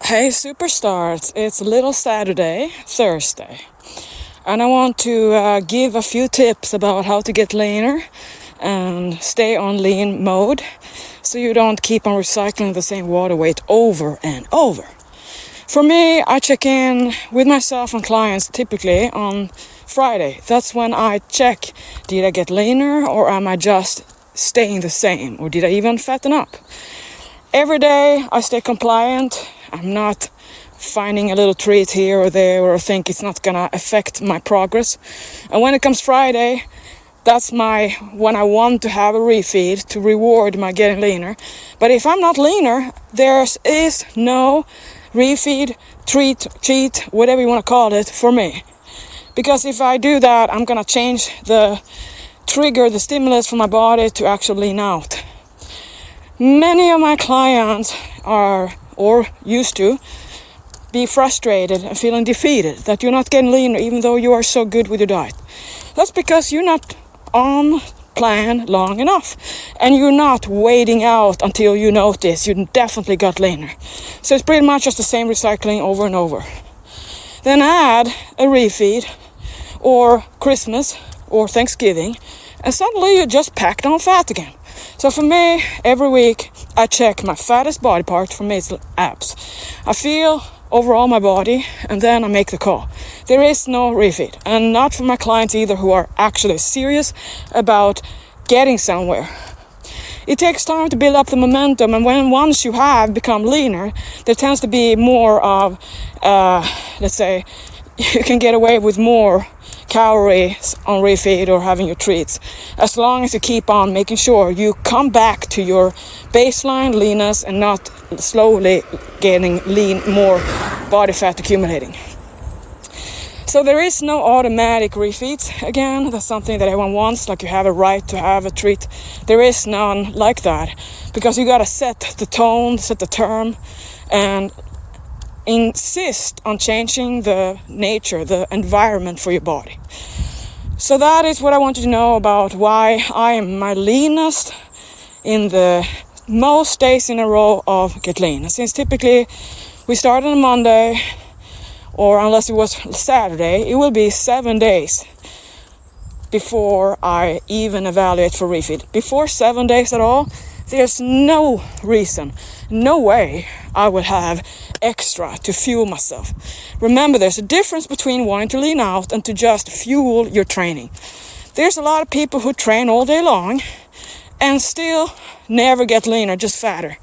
Hey superstars, it's Little Saturday, Thursday, and I want to give a few tips about how to get leaner and stay on lean mode so you don't keep on recycling the same water weight over and over. For me, I check in with myself and clients typically on Friday. That's when I check, did I get leaner or am I just staying the same, or did I even fatten up? Every day I stay compliant. I'm not finding a little treat here or there or think it's not gonna affect my progress. And when it comes Friday, that's when I want to have a refeed to reward my getting leaner. But if I'm not leaner, there is no refeed, treat, cheat, whatever you want to call it, for me. Because if I do that, I'm gonna change the trigger, the stimulus for my body to actually lean out. Many of my clients are, or used to, be frustrated and feeling defeated that you're not getting leaner even though you are so good with your diet. That's because you're not on plan long enough and you're not waiting out until you notice you definitely got leaner. So it's pretty much just the same recycling over and over. Then add a refeed or Christmas or Thanksgiving and suddenly you're just packed on fat again. So for me, every week I check my fattest body part. For me it's abs. I feel overall my body and then I make the call. There is no refeed, and not for my clients either who are actually serious about getting somewhere. It takes time to build up the momentum, and once you have become leaner, there tends to be more of, let's say, you can get away with more calories on refeed or having your treats, as long as you keep on making sure you come back to your baseline leanness and not slowly getting lean, more body fat accumulating. So there is no automatic refeeds. Again, that's something that everyone wants, like you have a right to have a treat. There is none like that, because you gotta set the tone, set the term, and insist on changing the nature, the environment for your body. So that is what I want you to know about why I am my leanest in the most days in a row of Get Lean. Since typically we start on a Monday, or unless it was Saturday, it will be 7 days before I even evaluate for refeed. Before 7 days at all, there's no reason, no way I will have extra to fuel myself. Remember, there's a difference between wanting to lean out and to just fuel your training. There's a lot of people who train all day long and still never get leaner, just fatter,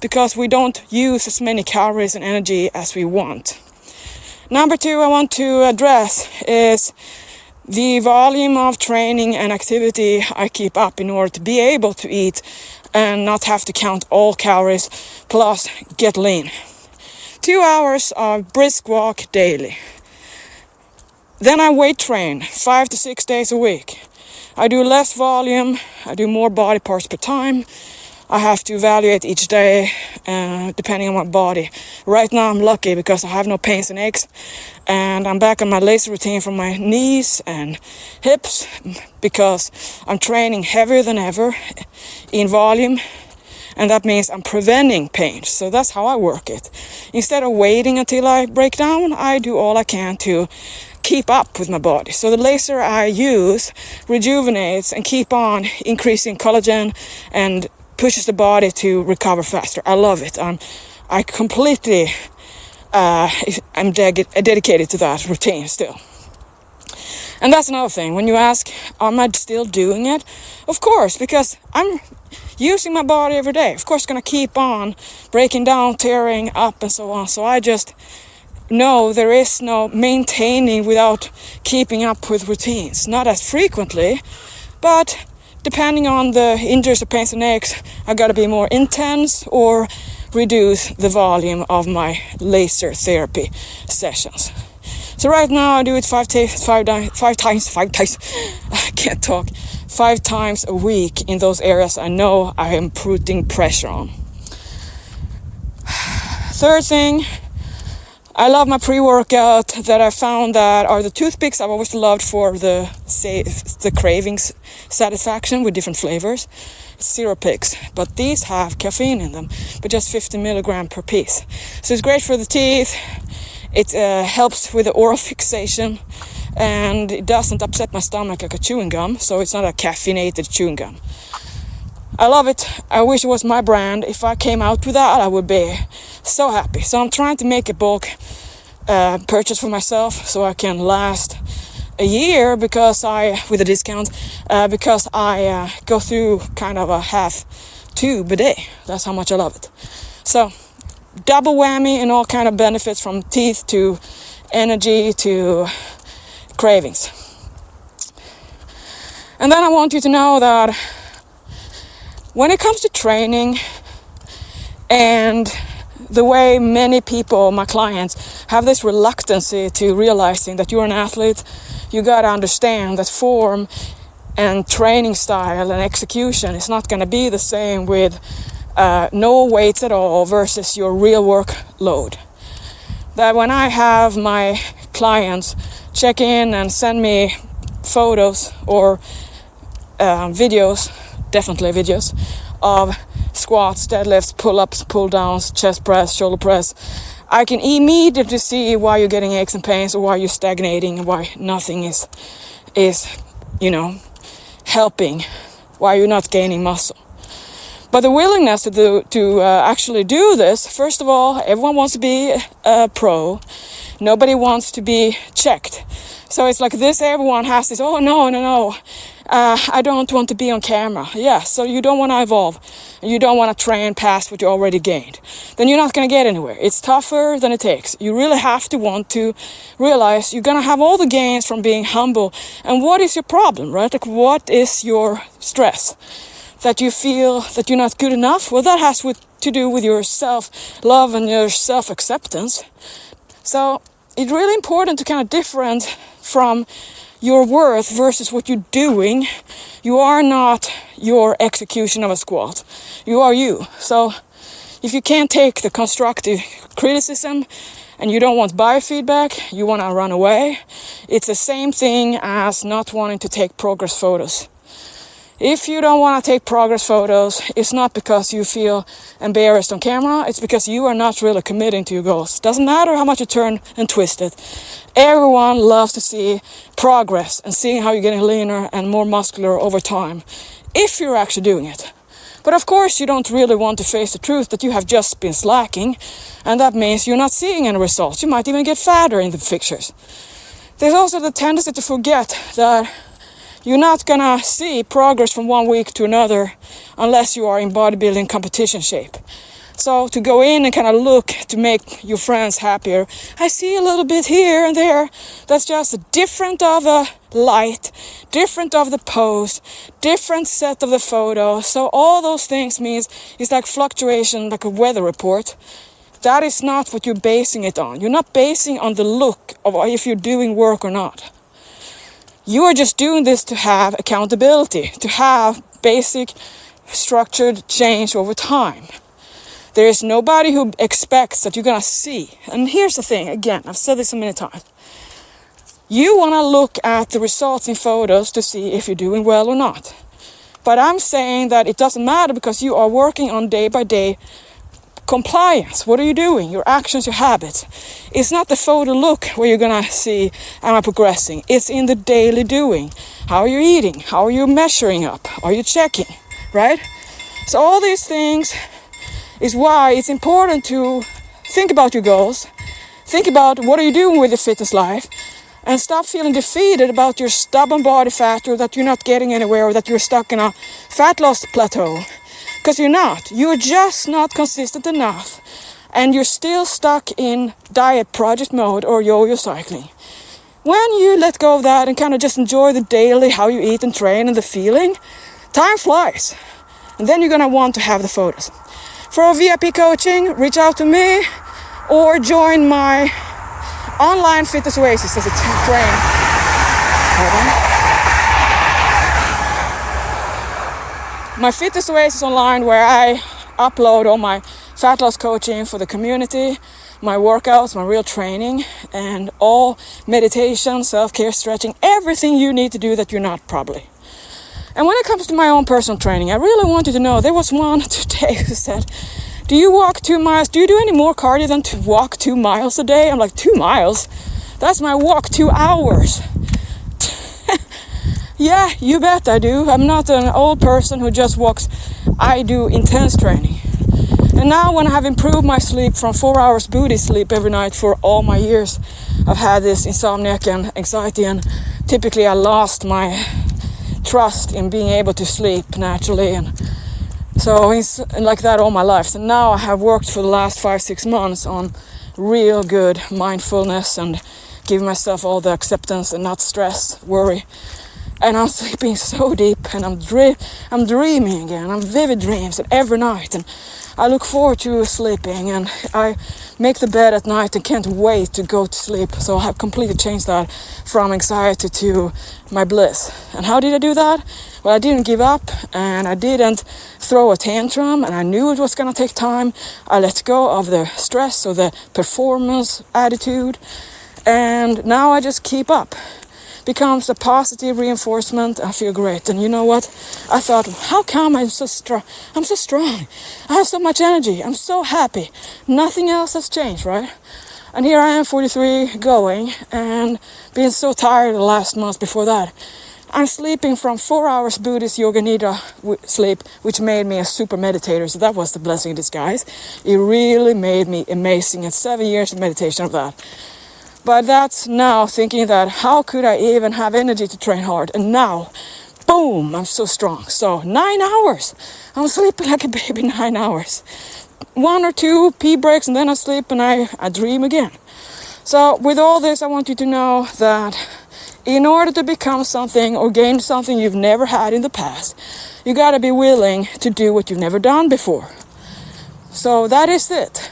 because we don't use as many calories and energy as we want. Number 2 I want to address is the volume of training and activity I keep up in order to be able to eat and not have to count all calories plus get lean. 2 hours of brisk walk daily. Then I weight train 5 to 6 days a week. I do less volume, I do more body parts per time. I have to evaluate each day depending on my body. Right now I'm lucky because I have no pains and aches, and I'm back on my laser routine for my knees and hips because I'm training heavier than ever in volume, and that means I'm preventing pain. So that's how I work it. Instead of waiting until I break down, I do all I can to keep up with my body. So the laser I use rejuvenates and keep on increasing collagen and pushes the body to recover faster. I love it. I completely I'm dedicated to that routine still. And that's another thing. When you ask, am I still doing it? Of course, because I'm using my body every day. Of course, gonna keep on breaking down, tearing up, and so on. So I just know there is no maintaining without keeping up with routines. Not as frequently, but depending on the injuries or pains and aches, I gotta be more intense or reduce the volume of my laser therapy sessions. So right now I do it five times, I can't talk, 5 times a week in those areas I know I am putting pressure on. Third thing, I love my pre-workout that I found that are the toothpicks I've always loved for the cravings satisfaction with different flavors. It's Zero Picks, but these have caffeine in them, but just 50 milligram per piece. So it's great for the teeth. It helps with the oral fixation, and it doesn't upset my stomach like a chewing gum, so it's not a caffeinated chewing gum. I love it. I wish it was my brand. If I came out with that, I would be so happy. So I'm trying to make a bulk purchase for myself so I can last a year with a discount, because I go through kind of a half tube a day. That's how much I love it. So double whammy and all kind of benefits, from teeth to energy to cravings. And then I want you to know that when it comes to training and the way many people, my clients, have this reluctancy to realizing that you're an athlete, you gotta understand that form and training style and execution is not gonna be the same with no weights at all versus your real workload. That when I have my clients check in and send me photos or videos, definitely videos, of squats, deadlifts, pull-ups, pull-downs, chest press, shoulder press, I can immediately see why you're getting aches and pains, or why you're stagnating, and why nothing is helping, why you're not gaining muscle. But the willingness to actually do this, first of all, everyone wants to be a pro. Nobody wants to be checked. So it's like this, everyone has this, oh no, I don't want to be on camera. Yeah, so you don't want to evolve. You don't want to train past what you already gained. Then you're not going to get anywhere. It's tougher than it takes. You really have to want to realize you're going to have all the gains from being humble. And what is your problem, right? Like, what is your stress? That you feel that you're not good enough? Well, that has to do with your self-love and your self-acceptance. So it's really important to kind of different from your worth versus what you're doing. You are not your execution of a squat. You are you. So if you can't take the constructive criticism and you don't want biofeedback, you want to run away, it's the same thing as not wanting to take progress photos. If you don't want to take progress photos, it's not because you feel embarrassed on camera, it's because you are not really committing to your goals. Doesn't matter how much you turn and twist it. Everyone loves to see progress and seeing how you're getting leaner and more muscular over time, if you're actually doing it. But of course, you don't really want to face the truth that you have just been slacking, and that means you're not seeing any results. You might even get fatter in the pictures. There's also the tendency to forget that you're not gonna see progress from one week to another unless you are in bodybuilding competition shape. So to go in and kind of look to make your friends happier, I see a little bit here and there. That's just different of a light, different of the pose, different set of the photo. So all those things means it's like fluctuation, like a weather report. That is not what you're basing it on. You're not basing on the look of if you're doing work or not. You are just doing this to have accountability, to have basic structured change over time. There is nobody who expects that you're going to see. And here's the thing, again, I've said this so many times. You want to look at the results in photos to see if you're doing well or not. But I'm saying that it doesn't matter because you are working on day-by-day compliance. What are you doing? Your actions, your habits. It's not the photo look where you're gonna see, am I progressing? It's in the daily doing. How are you eating? How are you measuring up? Are you checking? Right? So all these things is why it's important to think about your goals. Think about what are you doing with your fitness life, and stop feeling defeated about your stubborn body fat, or that you're not getting anywhere, or that you're stuck in a fat loss plateau. Because you're not. You're just not consistent enough. And you're still stuck in diet project mode or yo-yo cycling. When you let go of that and kind of just enjoy the daily, how you eat and train and the feeling, time flies. And then you're going to want to have the photos. For VIP coaching, reach out to me or join my online fitness oasis as a train. My fitness oasis online, where I upload all my fat loss coaching for the community, my workouts, my real training, and all meditation, self-care, stretching, everything you need to do that you're not probably. And when it comes to my own personal training, I really want you to know, there was one today who said, do you walk 2 miles? Do you do any more cardio than to walk 2 miles a day? I'm like, 2 miles? That's my walk 2 hours. Yeah, you bet I do. I'm not an old person who just walks. I do intense training. And now when I have improved my sleep from 4 hours booty sleep every night for all my years, I've had this insomnia and anxiety, and typically I lost my trust in being able to sleep naturally, and so it's like that all my life. So now I have worked for the last 5-6 months on real good mindfulness and giving myself all the acceptance and not stress, worry. And I'm sleeping so deep, and I'm dreaming again. I'm vivid dreams every night, and I look forward to sleeping, and I make the bed at night and can't wait to go to sleep. So I have completely changed that from anxiety to my bliss. And how did I do that? Well, I didn't give up, and I didn't throw a tantrum, and I knew it was going to take time. I let go of the stress or the performance attitude, and now I just keep up. Becomes a positive reinforcement. I feel great. And you know what? I thought, how come I'm so strong? I'm so strong. I have so much energy. I'm so happy. Nothing else has changed, right? And here I am, 43, going, and being so tired the last month before that. I'm sleeping from 4 hours Buddhist yoga nidra sleep, which made me a super meditator. So that was the blessing in disguise. It really made me amazing, and 7 years of meditation of that. But that's now thinking that how could I even have energy to train hard? And now, boom, I'm so strong. So 9 hours. I'm sleeping like a baby 9 hours. 1 or 2 pee breaks, and then I sleep and I dream again. So with all this, I want you to know that in order to become something or gain something you've never had in the past, you got to be willing to do what you've never done before. So that is it.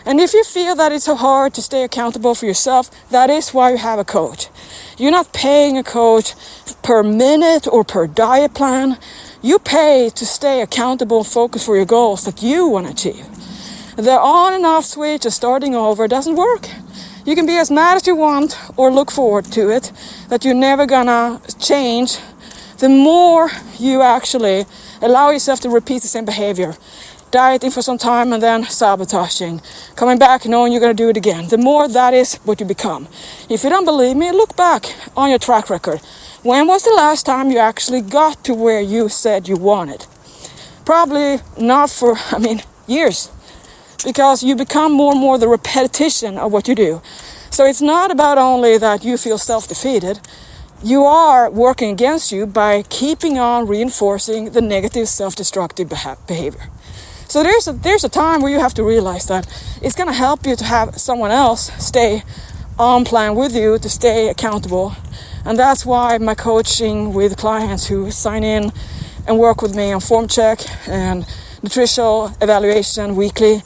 And if you feel that it's so hard to stay accountable for yourself, that is why you have a coach. You're not paying a coach per minute or per diet plan. You pay to stay accountable and focus for your goals that you want to achieve. The on and off switch of starting over doesn't work. You can be as mad as you want or look forward to it, that you're never gonna change. The more you actually allow yourself to repeat the same behavior, dieting for some time and then sabotaging, coming back knowing you're going to do it again, the more that is what you become. If you don't believe me, look back on your track record. When was the last time you actually got to where you said you wanted? Probably not for, years. Because you become more and more the repetition of what you do. So it's not about only that you feel self-defeated. You are working against you by keeping on reinforcing the negative self-destructive behavior. So there's a time where you have to realize that it's going to help you to have someone else stay on plan with you, to stay accountable. And that's why my coaching with clients who sign in and work with me on form check and nutritional evaluation weekly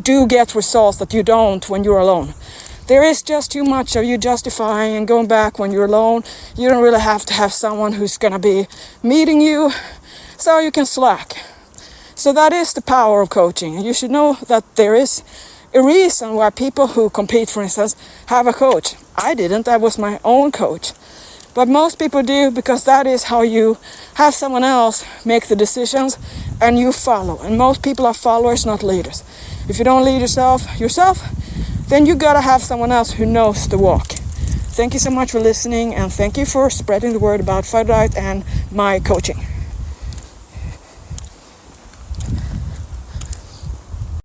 do get results that you don't when you're alone. There is just too much of you justifying and going back when you're alone. You don't really have to have someone who's going to be meeting you, so you can slack. So that is the power of coaching. And you should know that there is a reason why people who compete, for instance, have a coach. I didn't. I was my own coach. But most people do, because that is how you have someone else make the decisions and you follow. And most people are followers, not leaders. If you don't lead yourself, then you gotta have someone else who knows the walk. Thank you so much for listening, and thank you for spreading the word about Fight Right and my coaching.